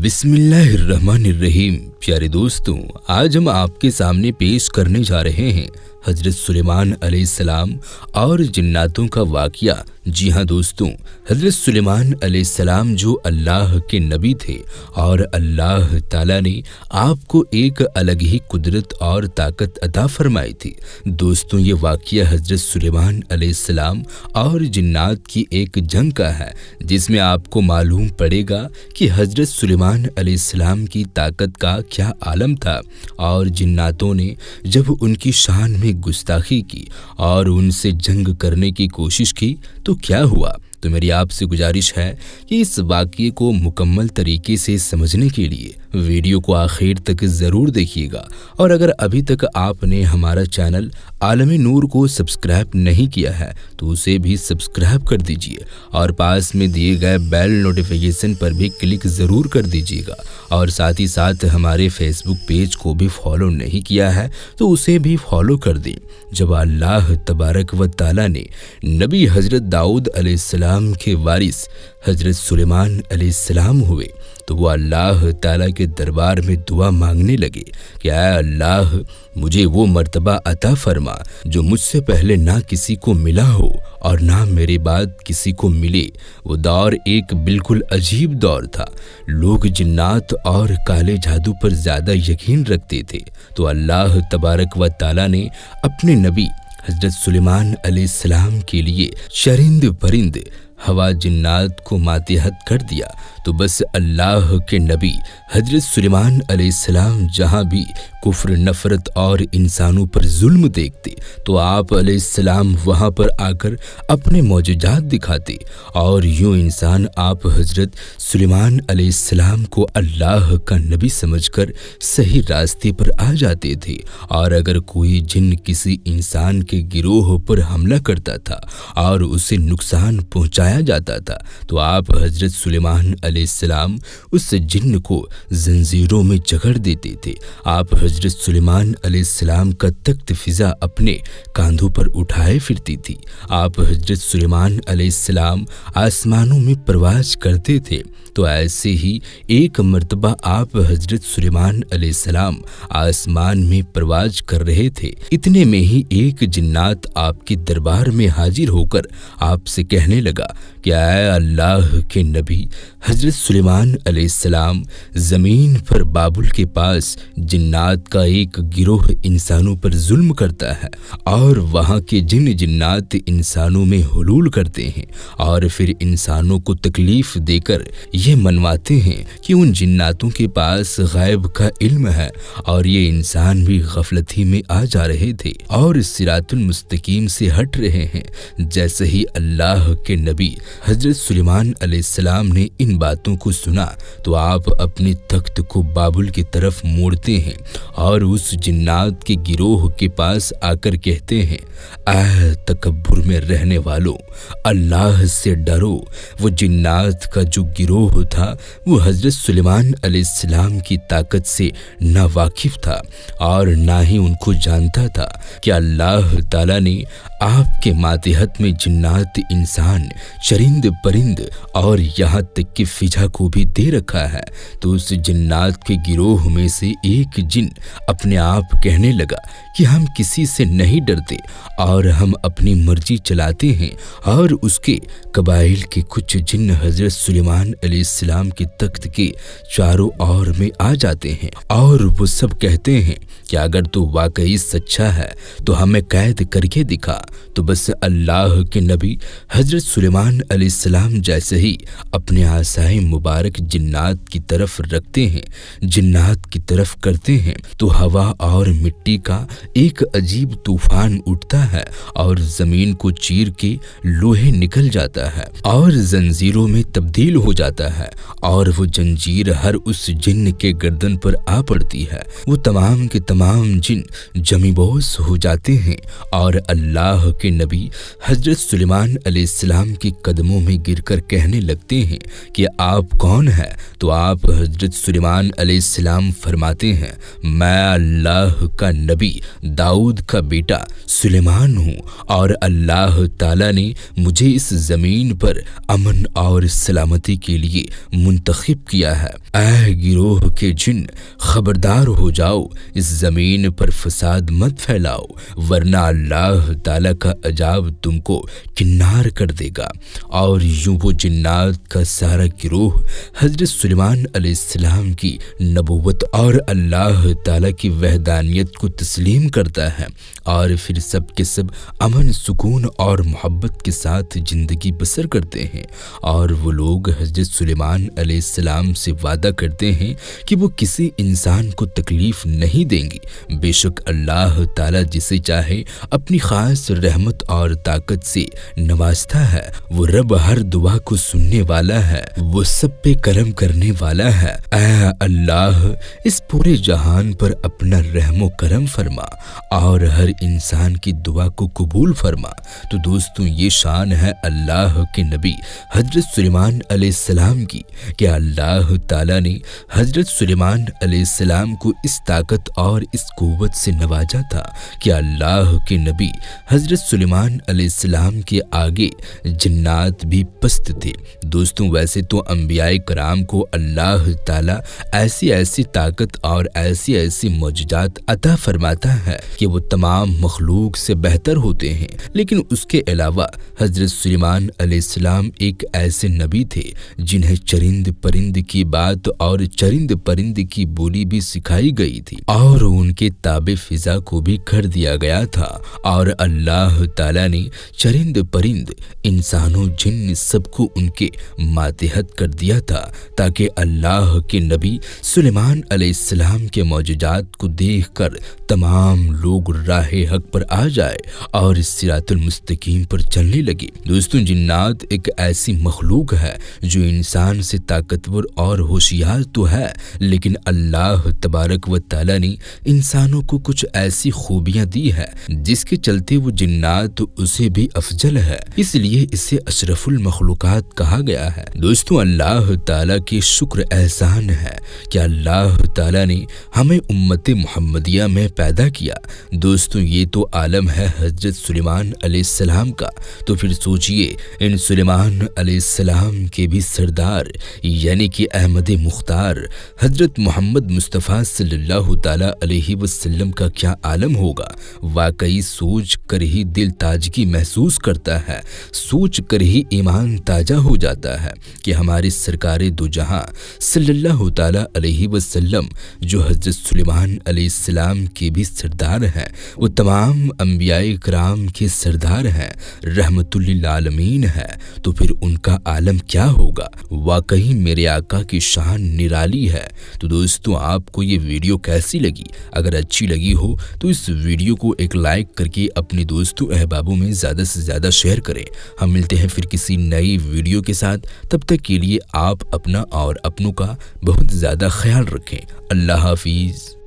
बिस्मिल्लाहिर्रहमानिर्रहीम। प्यारे दोस्तों, आज हम आपके सामने पेश करने जा रहे हैं हज़रत सुलेमान अलैहिस्सलाम और जिन्नातों का वाक़या। जी हाँ दोस्तों, हज़रत सुलेमान अलैहिस्सलाम जो अल्लाह के नबी थे और अल्लाह ताला ने आपको एक अलग ही कुदरत और ताकत अता फरमाई थी। दोस्तों, ये वाक़या हज़रत सुलेमान अलैहिस्सलाम और जिन्नात की एक जंग का है, जिसमें आपको मालूम पड़ेगा कि हज़रत सुलेमान अलैहिस्सलाम की ताकत का क्या आलम था और जिन्नातों ने जब उनकी शान में गुस्ताखी की और उनसे जंग करने की कोशिश की तो क्या हुआ। तो मेरी आपसे गुजारिश है कि इस वाक़ये को मुकम्मल तरीके से समझने के लिए वीडियो को आखिर तक ज़रूर देखिएगा। और अगर अभी तक आपने हमारा चैनल आलम नूर को सब्सक्राइब नहीं किया है तो उसे भी सब्सक्राइब कर दीजिए और पास में दिए गए बेल नोटिफिकेशन पर भी क्लिक ज़रूर कर दीजिएगा। और साथ ही साथ हमारे फेसबुक पेज को भी फॉलो नहीं किया है तो उसे भी फॉलो कर दें। जब अल्लाह तबारक व ताला ने नबी हज़रत दाऊद अलैहिस्सलाम के वारिस हज़रत सुलेमान अलैहिस्सलाम हुए तो वो अल्लाह ताला के दरबार में दुआ मांगने लगे कि ऐ अल्लाह, मुझे वो मर्तबा अता फरमा जो मुझसे पहले ना किसी को मिला हो और ना मेरे बाद किसी को मिले। वो दौर एक बिल्कुल अजीब दौर था। लोग जिन्नात और काले जादू पर ज़्यादा यकीन रखते थे। तो अल्लाह तबारक व ताला ने अपने नबी हज़रत सुलेमान अलैहिस्सलाम के लिए चरिंद परिंद हवा जिन्नात को मातहत कर दिया। तो बस अल्लाह के नबी हज़रत सुलेमान अलैहिस्सलाम जहाँ भी कुफ्र, नफ़रत और इंसानों पर जुल्म देखते तो आप अलैहिस्सलाम वहाँ पर आकर अपने मौजूजात दिखाते और यूँ इंसान आप हज़रत सुलेमान अलैहिस्सलाम को अल्लाह का नबी समझकर सही रास्ते पर आ जाते थे। और अगर कोई जिन किसी इंसान के गिरोह पर हमला करता था और उसे नुकसान पहुँचाया जाता था तो आप हज़रत सुलेमान अलैहिस्सलाम उस जिन्न को जंजीरों में जकड़ देते थे। आप हज़रत सुलेमान अलैहिस्सलाम का तख्त फिजा अपने कांधों पर उठाए फिरती थी। आप हज़रत सुलेमान अलैहिस्सलाम आसमानों में परवाज करते थे। तो ऐसे ही एक मर्तबा आप हज़रत सुलेमान अलैहिस्सलाम आसमान में परवाज कर रहे थे। इतने में ही एक जिन्नात आपके दरबार में हाजिर होकर आपसे कहने लगा कि ऐ अल्लाह के नबी हज़रत सुलेमान अलैहिस्सलाम, ज़मीन पर बाबुल के पास जिन्नात का एक गिरोह इंसानों पर जुल्म करता है और वहाँ के जिन जिन्नात इंसानों में हुलूल करते हैं और फिर इंसानों को तकलीफ़ देकर ये मनवाते हैं कि उन जिन्नातों के पास गैब का इल्म है और ये इंसान भी गफलती में आ जा रहे थे और सिरातुल मुस्तकीम से हट रहे हैं। जैसे ही अल्लाह के नबी हज़रत सुलेमान अलैहिस्सलाम ने इन बातों को सुना तो आप अपने तख्त को बाबुल की तरफ मोड़ते हैं और उस जिन्नात के गिरोह के पास आकर कहते हैं, ऐ तकब्बुर में रहने वालों, अल्लाह से डरो। वो जिन्नात का जो गिरोह था वो हज़रत सुलेमान अलैहिस्सलाम की ताकत से ना वाकिफ था और ना ही उनको जानता था कि अल्लाह ताला ने आपके मातहत में जिन्नात, इंसान, चरिंद परिंद और यहाँ तक कि फिजा को भी दे रखा है। तो उस जिन्नात के गिरोह में से एक जिन अपने आप कहने लगा कि हम किसी से नहीं डरते और हम अपनी मर्जी चलाते हैं। और उसके कबाइल के कुछ जिन हज़रत सुलेमान अलैहिस्सलाम के तख्त के चारों ओर में आ जाते हैं और वो सब कहते हैं कि अगर तो वाकई सच्चा है तो हमें कैद करके दिखा। तो बस अल्लाह के नबी हज़रत सुलेमान अलैहिस्सलाम जैसे ही अपने आसाए मुबारक जिन्नात की तरफ रखते हैं, जिन्नात की तरफ करते हैं तो हवा और मिट्टी का एक अजीब तूफान उठता है और ज़मीन को चीर के लोहे निकल जाता है और जंजीरों में तब्दील हो जाता है और वो जंजीर हर उस जिन्न के गर्दन पर आ पड़ती है। वो तमाम के तमाम जिन जमीबोस हो जाते हैं और अल्लाह के नबी हज़रत सुलेमान अलैहिस्सलाम के कदम قدموں میں گر کر کہنے لگتے ہیں کہ آپ کون ہیں؟ تو آپ حضرت سلیمان علیہ السلام فرماتے ہیں میں اللہ کا نبی داؤد کا بیٹا سلیمان ہوں اور اللہ تعالیٰ نے مجھے اس زمین پر امن اور سلامتی کے لیے منتخب کیا ہے۔ اے گروہ کے جن، خبردار ہو جاؤ، اس زمین پر فساد مت پھیلاؤ ورنہ اللہ تعالیٰ کا عذاب تم کو کنار کر دے گا۔ اور یوں وہ جنات کا سارا گروہ حضرت سلیمان علیہ السلام کی نبوت اور اللہ تعالیٰ کی وحدانیت کو تسلیم کرتا ہے اور پھر سب کے سب امن، سکون اور محبت کے ساتھ زندگی بسر کرتے ہیں۔ اور وہ لوگ حضرت سلیمان علیہ السلام سے وعدہ کرتے ہیں کہ وہ کسی انسان کو تکلیف نہیں دیں گے۔ بے شک اللہ تعالیٰ جسے چاہے اپنی خاص رحمت اور طاقت سے نوازتا ہے۔ وہ رب ہر دعا کو سننے والا ہے، وہ سب پہ کرم کرنے والا ہے۔ اے اللہ، اس پورے جہان پر اپنا رحم و کرم فرما اور ہر انسان کی دعا کو قبول فرما۔ تو دوستوں، یہ شان ہے اللہ کے نبی حضرت سلیمان علیہ السلام کی کہ اللہ تعالیٰ نے حضرت سلیمان علیہ السلام کو اس طاقت اور اس قوت سے نوازا تھا کہ اللہ کے نبی حضرت سلیمان علیہ السلام کے آگے جنات بھی پست تھے۔ دوستوں، ویسے تو انبیاء کرام کو اللہ تعالیٰ ایسی طاقت اور ایسی معجزات عطا فرماتا ہے کہ وہ تمام مخلوق سے بہتر ہوتے ہیں، لیکن اس کے علاوہ حضرت سلیمان علیہ السلام ایک ایسے نبی تھے جنہیں چرند پرند کی بات اور چرند پرند کی بولی بھی سکھائی گئی تھی اور ان کے تابع فضا کو بھی کر دیا گیا تھا۔ اور اللہ تعالیٰ نے چرند پرند، انسانوں، جن سب کو ان کے ماتحت کر دیا تھا تاکہ اللہ کے نبی سلیمان علیہ السلام کے معجزات کو دیکھ کر تمام لوگ راہ حق پر آ جائے اور صراط المستقیم پر چلنے لگے۔ دوستوں، جنات ایک ایسی مخلوق ہے جو انسان سے طاقتور اور ہوشیار تو ہے، لیکن اللہ تبارک و تعالیٰ نے انسانوں کو کچھ ایسی خوبیاں دی ہے جس کے چلتے وہ جنات اسے بھی افضل ہے، اس لیے اسے اشرف المخلوقات کہا گیا ہے۔ دوستوں، اللہ تعالیٰ کے شکر احسان ہے کہ اللہ تعالیٰ نے ہمیں امت محمدیہ میں پیدا کیا۔ دوستوں، یہ تو عالم ہے حضرت سلیمان علیہ السلام کا، تو پھر سوچئے ان سلیمان علیہ السلام کے بھی سردار یعنی کہ احمد مختار حضرت محمد مصطفیٰ صلی اللہ تعالیٰ علیہ وسلم کا کیا عالم ہوگا۔ واقعی سوچ کر ہی دل تازگی محسوس کرتا ہے، سوچ کر ہی ایمان تازہ ہو جاتا ہے کہ ہمارے سرکار دو جہاں صلی اللہ تعالیٰ علیہ وسلم جو حضرت سلیمان علیہ السلام کے بھی سردار ہیں، وہ تمام انبیاء کرام کے سردار ہیں، رحمت للعالمین ہے، تو پھر ان کا عالم کیا ہوگا۔ واقعی میرے آقا کی شان نرالی ہے۔ تو دوستوں، آپ کو یہ ویڈیو کیسی لگی؟ اگر اچھی لگی ہو تو اس ویڈیو کو ایک لائک کر کے اپنے دوستوں احبابوں میں زیادہ سے زیادہ شیئر کریں۔ ہم ملتے ہیں پھر کسی نئی ویڈیو کے ساتھ، تب تک کے لیے آپ اپنا اور اپنوں کا بہت زیادہ خیال رکھیں۔ اللہ حافظ۔